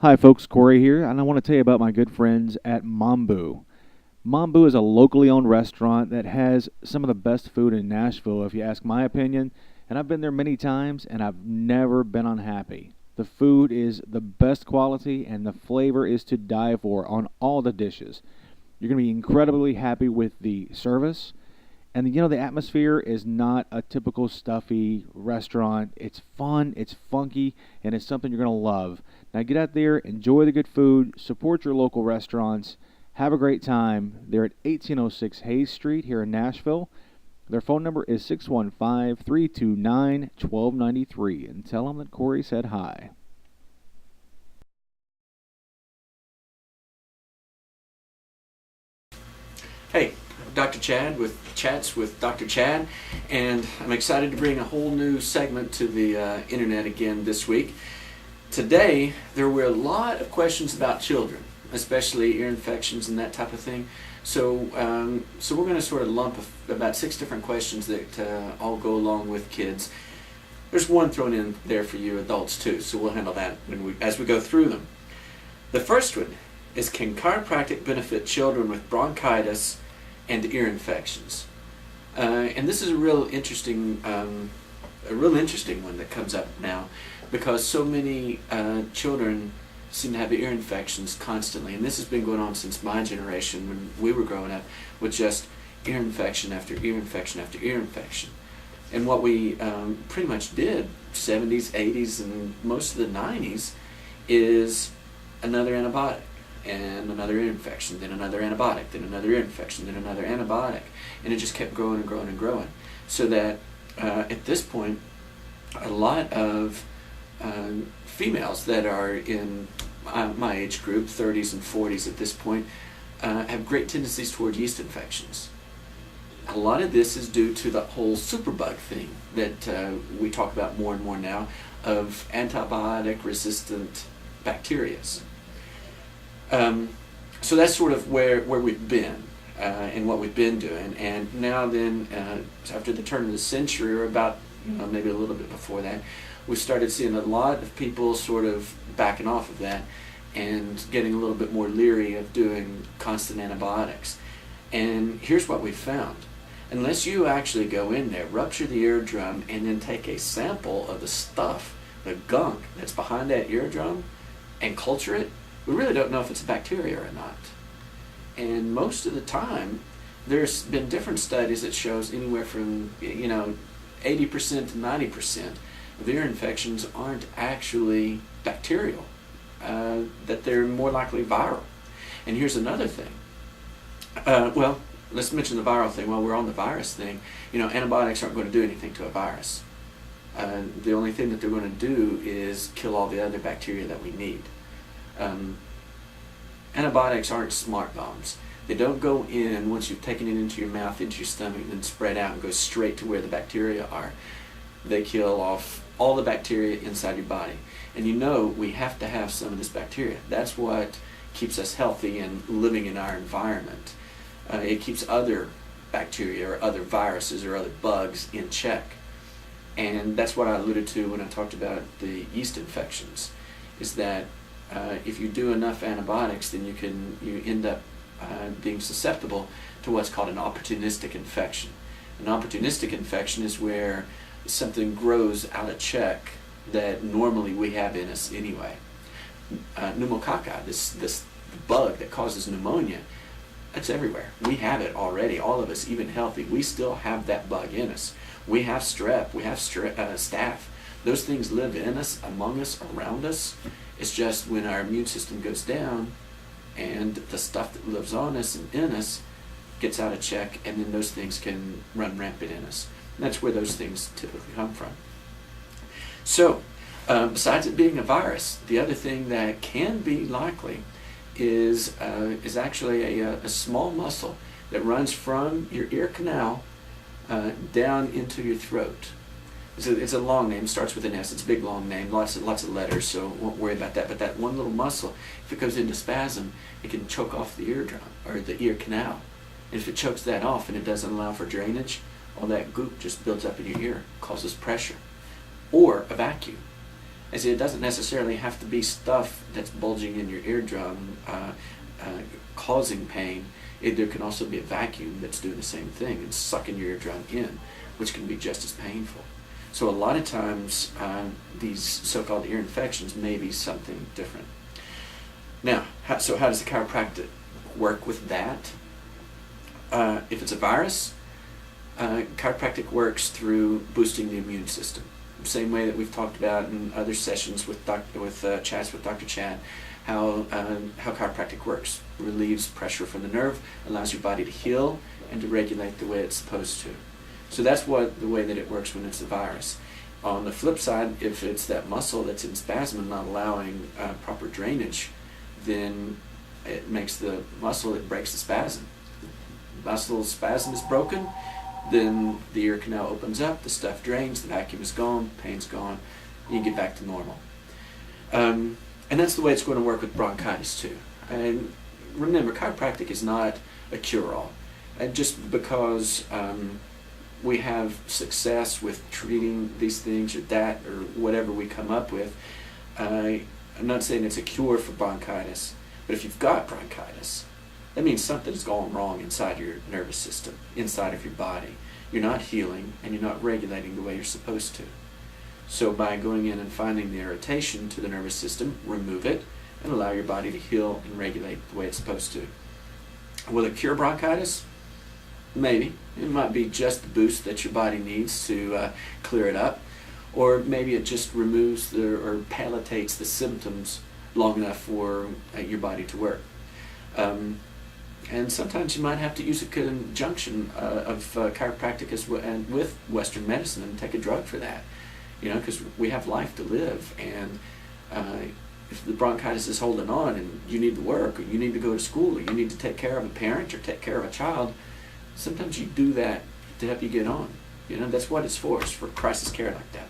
Hi, folks. Corey here, and I want to tell you about my good friends at Mambu. Mambu is a locally owned restaurant that has some of the best food in Nashville, if you ask my opinion. And I've been there many times, and I've never been unhappy. The food is the best quality, and the flavor is to die for on all the dishes. You're going to be incredibly happy with the service. And the atmosphere is not a typical stuffy restaurant. It's fun, it's funky, and it's something you're going to love. Now get out there, enjoy the good food, support your local restaurants, have a great time. They're at 1806 Hayes Street here in Nashville. Their phone number is 615-329-1293, and tell them that Corey said hi. Hey, Dr. Chad with Chats with Dr. Chad, and I'm excited to bring a whole new segment to the internet again this week. Today, there were a lot of questions about children, especially ear infections and that type of thing. So we're going to sort of lump about 6 different questions that all go along with kids. There's one thrown in there for you adults too, so we'll handle that as we go through them. The first one is, can chiropractic benefit children with bronchitis and ear infections? And this is a real interesting one that comes up now, because so many children seem to have ear infections constantly, and this has been going on since my generation when we were growing up, with just ear infection after ear infection after ear infection. And what we pretty much did, 70s, 80s, and most of the 90s, is another antibiotic, and another ear infection, then another antibiotic, then another ear infection, then another antibiotic. And it just kept growing and growing and growing. So that at this point, a lot of females that are in my age group, 30s and 40s at this point, have great tendencies toward yeast infections. A lot of this is due to the whole superbug thing that we talk about more and more now, of antibiotic-resistant bacteria. So that's sort of where we've been and what we've been doing. And now then, after the turn of the century, or about maybe a little bit before that, we started seeing a lot of people sort of backing off of that and getting a little bit more leery of doing constant antibiotics. And here's what we found. Unless you actually go in there, rupture the eardrum, and then take a sample of the stuff, the gunk that's behind that eardrum, and culture it, we really don't know if it's a bacteria or not. And most of the time, there's been different studies that shows anywhere from 80% to 90% of ear infections aren't actually bacterial, that they're more likely viral. And here's another thing. Well, let's mention the viral thing. While we're on the virus thing, antibiotics aren't going to do anything to a virus. The only thing that they're going to do is kill all the other bacteria that we need. Antibiotics aren't smart bombs. They don't go in once you've taken it into your mouth, into your stomach, and then spread out and go straight to where the bacteria are. They kill off all the bacteria inside your body. And we have to have some of this bacteria. That's what keeps us healthy and living in our environment. It keeps other bacteria or other viruses or other bugs in check. And that's what I alluded to when I talked about the yeast infections, is that if you do enough antibiotics, then you end up being susceptible to what's called an opportunistic infection. An opportunistic infection is where something grows out of check that normally we have in us anyway. Pneumococci, this bug that causes pneumonia, that's everywhere. We have it already. All of us, even healthy, we still have that bug in us. We have strep. We have staph. Those things live in us, among us, around us. It's just when our immune system goes down and the stuff that lives on us and in us gets out of check, and then those things can run rampant in us. And that's where those things typically come from. So, besides it being a virus, the other thing that can be likely is actually a small muscle that runs from your ear canal down into your throat. It's a long name, starts with an S. It's a big long name, lots of letters, so won't worry about that. But that one little muscle, if it goes into spasm, it can choke off the eardrum or the ear canal. And if it chokes that off and it doesn't allow for drainage, all that goop just builds up in your ear, causes pressure. Or a vacuum. I say it doesn't necessarily have to be stuff that's bulging in your eardrum causing pain. There can also be a vacuum that's doing the same thing and sucking your eardrum in, which can be just as painful. So a lot of times these so-called ear infections may be something different. Now, so how does the chiropractic work with that? If it's a virus, chiropractic works through boosting the immune system. Same way that we've talked about in other sessions with chats with Dr. Chad, how chiropractic works. Relieves pressure from the nerve, allows your body to heal and to regulate the way it's supposed to. So that's the way that it works when it's a virus. On the flip side, if it's that muscle that's in spasm and not allowing proper drainage, then it makes the muscle, it breaks the spasm. Muscle spasm is broken, then the ear canal opens up, the stuff drains, the vacuum is gone, pain's gone, you get back to normal. And that's the way it's going to work with bronchitis too. And remember, chiropractic is not a cure-all. And just because we have success with treating these things or that or whatever we come up with, I'm not saying it's a cure for bronchitis, but if you've got bronchitis, that means something's going wrong inside your nervous system, inside of your body. You're not healing and you're not regulating the way you're supposed to. So by going in and finding the irritation to the nervous system, remove it and allow your body to heal and regulate the way it's supposed to. Will it cure bronchitis? Maybe. It might be just the boost that your body needs to clear it up. Or maybe it just removes or palliates the symptoms long enough for your body to work. And sometimes you might have to use a conjunction of chiropractic and with Western medicine and take a drug for that. Because we have life to live, and if the bronchitis is holding on and you need to work or you need to go to school or you need to take care of a parent or take care of a child, sometimes you do that to help you get on. That's what it's for. It's for crisis care like that.